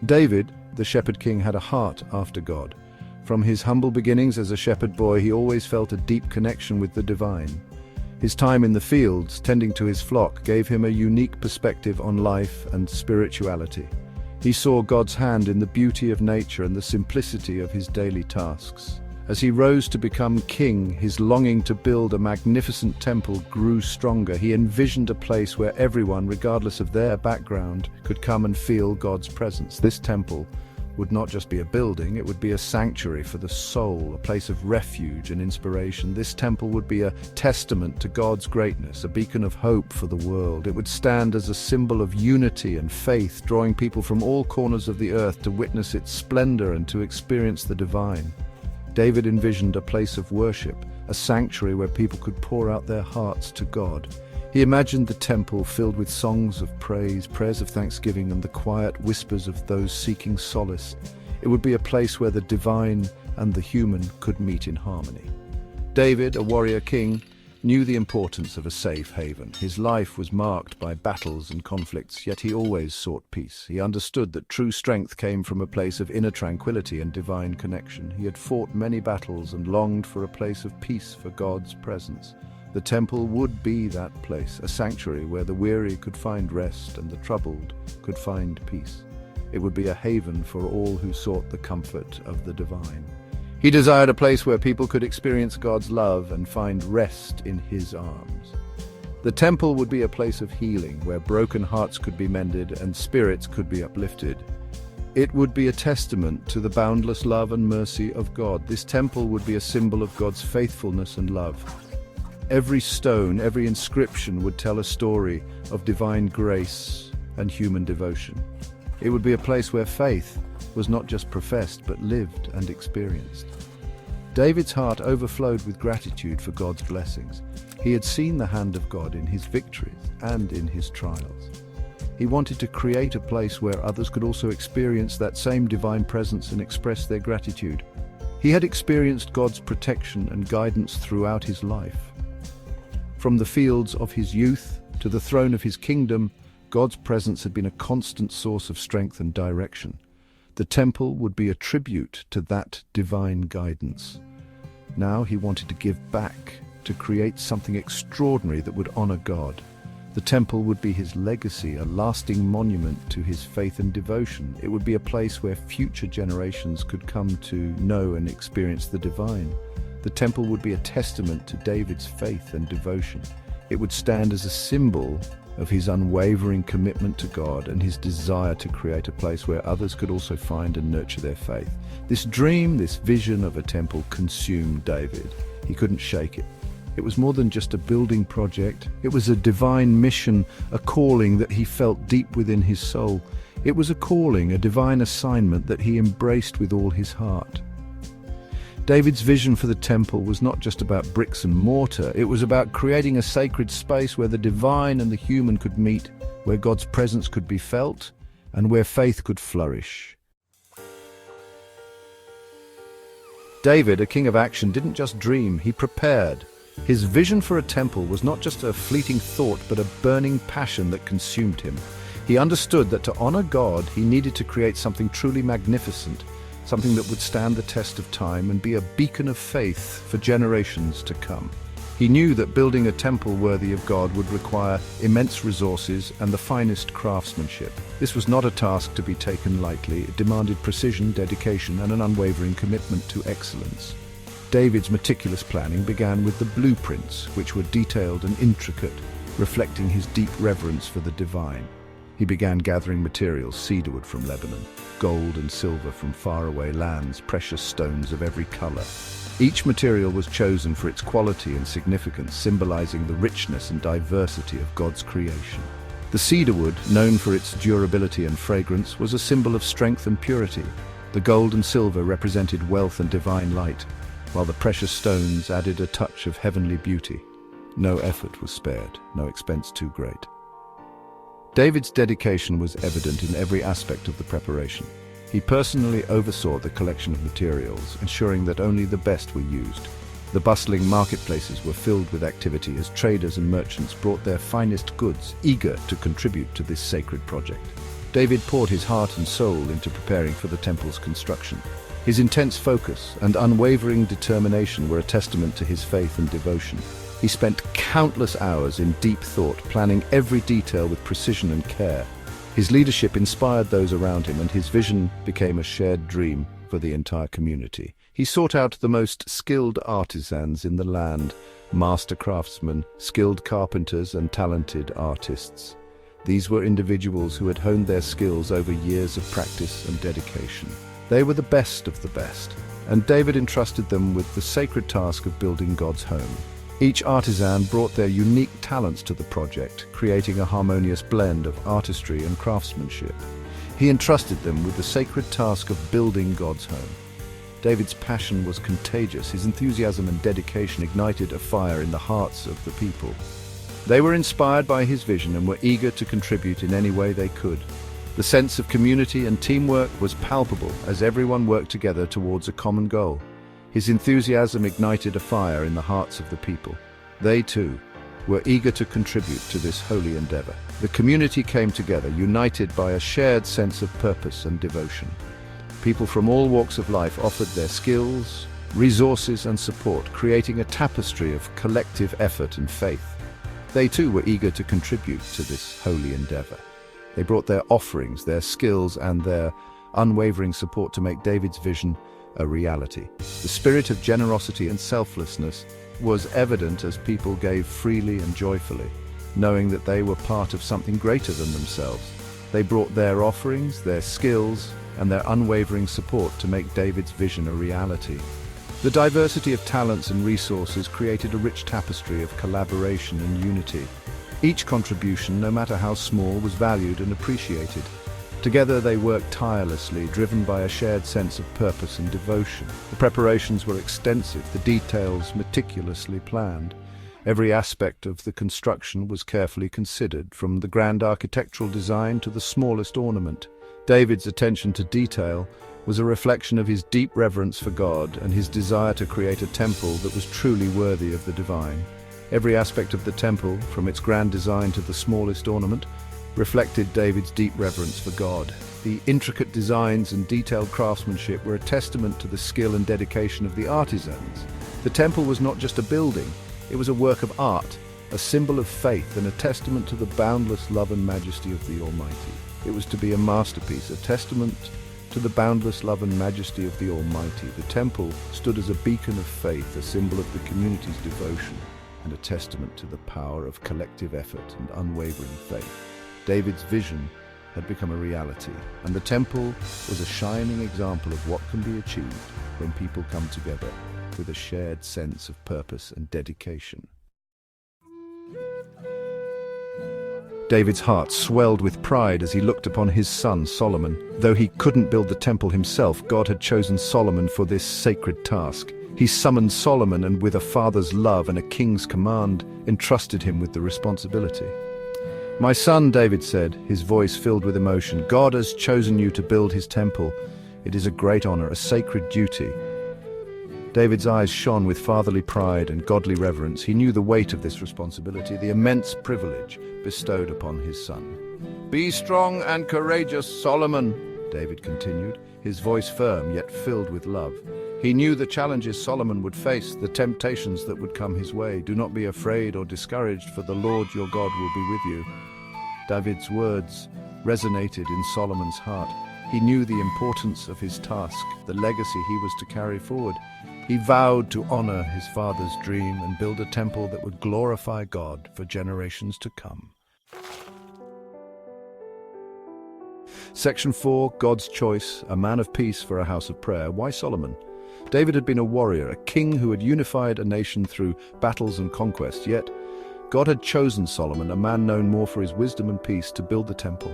David, the shepherd king, had a heart after God. From his humble beginnings as a shepherd boy, he always felt a deep connection with the divine. His time in the fields, tending to his flock, gave him a unique perspective on life and spirituality. He saw God's hand in the beauty of nature and the simplicity of his daily tasks. As he rose to become king, his longing to build a magnificent temple grew stronger. He envisioned a place where everyone, regardless of their background, could come and feel God's presence. This temple would not just be a building, it would be a sanctuary for the soul, a place of refuge and inspiration. This temple would be a testament to God's greatness, a beacon of hope for the world. It would stand as a symbol of unity and faith, drawing people from all corners of the earth to witness its splendor and to experience the divine. David envisioned a place of worship, a sanctuary where people could pour out their hearts to God. He imagined the temple filled with songs of praise, prayers of thanksgiving, and the quiet whispers of those seeking solace. It would be a place where the divine and the human could meet in harmony. David, a warrior king, knew the importance of a safe haven. His life was marked by battles and conflicts, yet he always sought peace. He understood that true strength came from a place of inner tranquility and divine connection. He had fought many battles and longed for a place of peace for God's presence. The temple would be that place, a sanctuary where the weary could find rest and the troubled could find peace. It would be a haven for all who sought the comfort of the divine. He desired a place where people could experience God's love and find rest in his arms. The temple would be a place of healing, where broken hearts could be mended and spirits could be uplifted. It would be a testament to the boundless love and mercy of God. This temple would be a symbol of God's faithfulness and love. Every stone, every inscription would tell a story of divine grace and human devotion. It would be a place where faith was not just professed but lived and experienced. David's heart overflowed with gratitude for God's blessings. He had seen the hand of God in his victories and in his trials. He wanted to create a place where others could also experience that same divine presence and express their gratitude. He had experienced God's protection and guidance throughout his life. From the fields of his youth to the throne of his kingdom, God's presence had been a constant source of strength and direction. The temple would be a tribute to that divine guidance. Now he wanted to give back, to create something extraordinary that would honor God. The temple would be his legacy, a lasting monument to his faith and devotion. It would be a place where future generations could come to know and experience the divine. The temple would be a testament to David's faith and devotion. It would stand as a symbol of his unwavering commitment to God and his desire to create a place where others could also find and nurture their faith. This dream, this vision of a temple consumed David. He couldn't shake it. It was more than just a building project. It was a divine mission, a calling that he felt deep within his soul. It was a calling, a divine assignment that he embraced with all his heart. David's vision for the temple was not just about bricks and mortar. It was about creating a sacred space where the divine and the human could meet, where God's presence could be felt, and where faith could flourish. David, a king of action, didn't just dream, he prepared. His vision for a temple was not just a fleeting thought, but a burning passion that consumed him. He understood that to honor God, he needed to create something truly magnificent, something that would stand the test of time and be a beacon of faith for generations to come. He knew that building a temple worthy of God would require immense resources and the finest craftsmanship. This was not a task to be taken lightly. It demanded precision, dedication, and an unwavering commitment to excellence. David's meticulous planning began with the blueprints, which were detailed and intricate, reflecting his deep reverence for the divine. He began gathering materials: cedarwood from Lebanon, gold and silver from faraway lands, precious stones of every color. Each material was chosen for its quality and significance, symbolizing the richness and diversity of God's creation. The cedarwood, known for its durability and fragrance, was a symbol of strength and purity. The gold and silver represented wealth and divine light, while the precious stones added a touch of heavenly beauty. No effort was spared, no expense too great. David's dedication was evident in every aspect of the preparation. He personally oversaw the collection of materials, ensuring that only the best were used. The bustling marketplaces were filled with activity as traders and merchants brought their finest goods, eager to contribute to this sacred project. David poured his heart and soul into preparing for the temple's construction. His intense focus and unwavering determination were a testament to his faith and devotion. He spent countless hours in deep thought, planning every detail with precision and care. His leadership inspired those around him, and his vision became a shared dream for the entire community. He sought out the most skilled artisans in the land, master craftsmen, skilled carpenters, and talented artists. These were individuals who had honed their skills over years of practice and dedication. They were the best of the best, and David entrusted them with the sacred task of building God's home. Each artisan brought their unique talents to the project, creating a harmonious blend of artistry and craftsmanship. He entrusted them with the sacred task of building God's home. David's passion was contagious. His enthusiasm and dedication ignited a fire in the hearts of the people. They were inspired by his vision and were eager to contribute in any way they could. The sense of community and teamwork was palpable as everyone worked together towards a common goal. His enthusiasm ignited a fire in the hearts of the people. They, too, were eager to contribute to this holy endeavor. The community came together, united by a shared sense of purpose and devotion. People from all walks of life offered their skills, resources, and support, creating a tapestry of collective effort and faith. They, too, were eager to contribute to this holy endeavor. They brought their offerings, their skills, and their unwavering support to make David's vision a reality. The spirit of generosity and selflessness was evident as people gave freely and joyfully, knowing that they were part of something greater than themselves. They brought their offerings, their skills, and their unwavering support to make David's vision a reality. The diversity of talents and resources created a rich tapestry of collaboration and unity. Each contribution, no matter how small, was valued and appreciated. Together they worked tirelessly, driven by a shared sense of purpose and devotion. The preparations were extensive, the details meticulously planned. Every aspect of the construction was carefully considered, from the grand architectural design to the smallest ornament. David's attention to detail was a reflection of his deep reverence for God and his desire to create a temple that was truly worthy of the divine. Every aspect of the temple, from its grand design to the smallest ornament, reflected David's deep reverence for God. The intricate designs and detailed craftsmanship were a testament to the skill and dedication of the artisans. The temple was not just a building, it was a work of art, a symbol of faith and a testament to the boundless love and majesty of the Almighty. It was to be a masterpiece, a testament to the boundless love and majesty of the Almighty. The temple stood as a beacon of faith, a symbol of the community's devotion, and a testament to the power of collective effort and unwavering faith. David's vision had become a reality, and the temple was a shining example of what can be achieved when people come together with a shared sense of purpose and dedication. David's heart swelled with pride as he looked upon his son Solomon. Though he couldn't build the temple himself, God had chosen Solomon for this sacred task. He summoned Solomon and, with a father's love and a king's command, entrusted him with the responsibility. "My son," David said, his voice filled with emotion, "God has chosen you to build his temple. It is a great honor, a sacred duty." David's eyes shone with fatherly pride and godly reverence. He knew the weight of this responsibility, the immense privilege bestowed upon his son. "Be strong and courageous, Solomon," David continued, his voice firm yet filled with love. He knew the challenges Solomon would face, the temptations that would come his way. "Do not be afraid or discouraged, for the Lord your God will be with you." David's words resonated in Solomon's heart. He knew the importance of his task, the legacy he was to carry forward. He vowed to honor his father's dream and build a temple that would glorify God for generations to come. Section 4, God's choice, a man of peace for a house of prayer. Why Solomon? David had been a warrior, a king who had unified a nation through battles and conquest, yet God had chosen Solomon, a man known more for his wisdom and peace, to build the temple.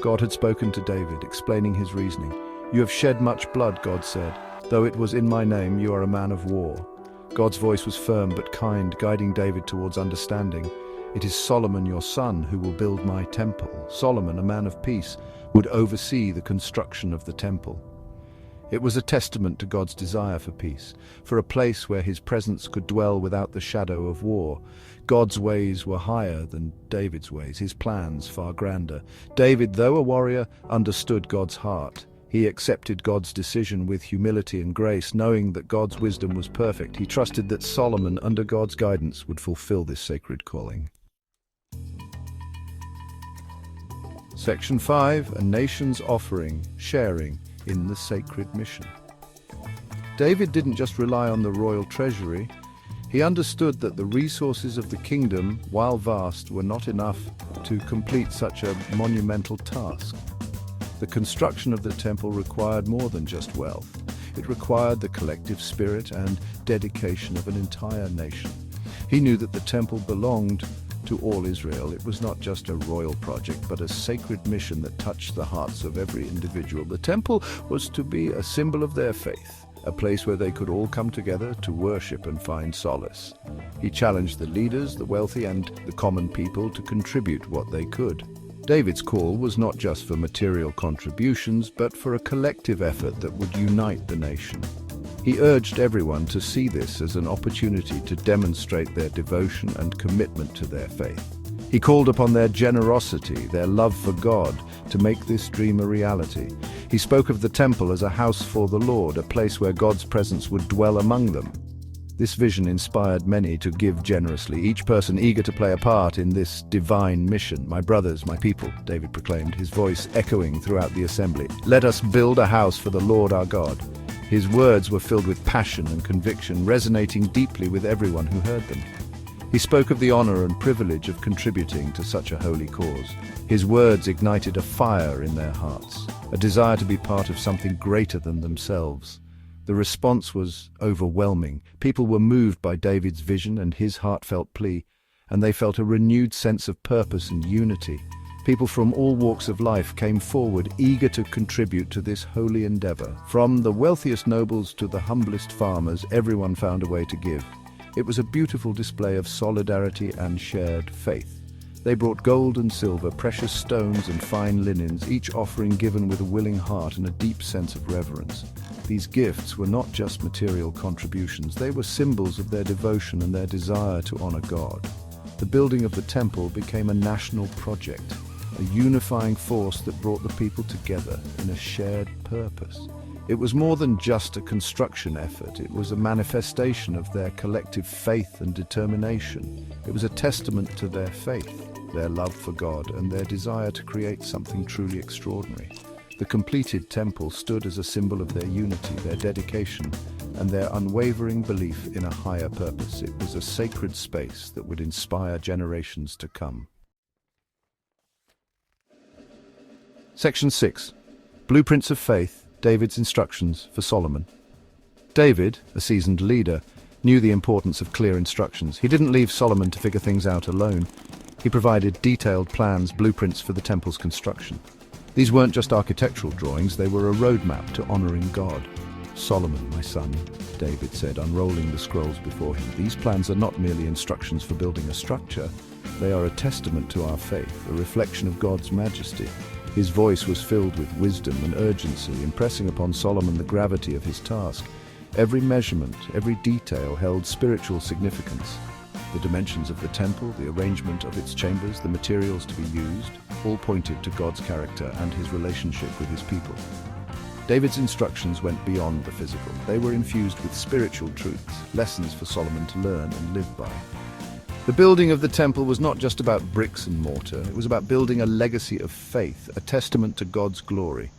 God had spoken to David, explaining his reasoning. "You have shed much blood," God said. "Though it was in my name, you are a man of war." God's voice was firm but kind, guiding David towards understanding. "It is Solomon, your son, who will build my temple." Solomon, a man of peace, would oversee the construction of the temple. It was a testament to God's desire for peace, for a place where his presence could dwell without the shadow of war. God's ways were higher than David's ways, his plans far grander. David, though a warrior, understood God's heart. He accepted God's decision with humility and grace, knowing that God's wisdom was perfect. He trusted that Solomon, under God's guidance, would fulfill this sacred calling. Section 5. A nation's offering, sharing in the sacred mission. David didn't just rely on the royal treasury. He understood that the resources of the kingdom, while vast, were not enough to complete such a monumental task. The construction of the temple required more than just wealth. It required the collective spirit and dedication of an entire nation. He knew that the temple belonged to all Israel. It was not just a royal project, but a sacred mission that touched the hearts of every individual. The temple was to be a symbol of their faith, a place where they could all come together to worship and find solace. He challenged the leaders, the wealthy, and the common people to contribute what they could. David's call was not just for material contributions, but for a collective effort that would unite the nation. He urged everyone to see this as an opportunity to demonstrate their devotion and commitment to their faith. He called upon their generosity, their love for God, to make this dream a reality. He spoke of the temple as a house for the Lord, a place where God's presence would dwell among them. This vision inspired many to give generously, each person eager to play a part in this divine mission. "My brothers, my people," David proclaimed, his voice echoing throughout the assembly. "Let us build a house for the Lord our God." His words were filled with passion and conviction, resonating deeply with everyone who heard them. He spoke of the honor and privilege of contributing to such a holy cause. His words ignited a fire in their hearts, a desire to be part of something greater than themselves. The response was overwhelming. People were moved by David's vision and his heartfelt plea, and they felt a renewed sense of purpose and unity. People from all walks of life came forward, eager to contribute to this holy endeavor. From the wealthiest nobles to the humblest farmers, everyone found a way to give. It was a beautiful display of solidarity and shared faith. They brought gold and silver, precious stones and fine linens, each offering given with a willing heart and a deep sense of reverence. These gifts were not just material contributions, they were symbols of their devotion and their desire to honor God. The building of the temple became a national project, a unifying force that brought the people together in a shared purpose. It was more than just a construction effort. It was a manifestation of their collective faith and determination. It was a testament to their faith, their love for God, and their desire to create something truly extraordinary. The completed temple stood as a symbol of their unity, their dedication, and their unwavering belief in a higher purpose. It was a sacred space that would inspire generations to come. Section 6. Blueprints of Faith, David's instructions for Solomon. David, a seasoned leader, knew the importance of clear instructions. He didn't leave Solomon to figure things out alone. He provided detailed plans, blueprints for the temple's construction. These weren't just architectural drawings, they were a roadmap to honoring God. "Solomon, my son," David said, unrolling the scrolls before him, "these plans are not merely instructions for building a structure. They are a testament to our faith, a reflection of God's majesty." His voice was filled with wisdom and urgency, impressing upon Solomon the gravity of his task. Every measurement, every detail held spiritual significance. The dimensions of the temple, the arrangement of its chambers, the materials to be used, all pointed to God's character and his relationship with his people. David's instructions went beyond the physical. They were infused with spiritual truths, lessons for Solomon to learn and live by. The building of the temple was not just about bricks and mortar. It was about building a legacy of faith, a testament to God's glory.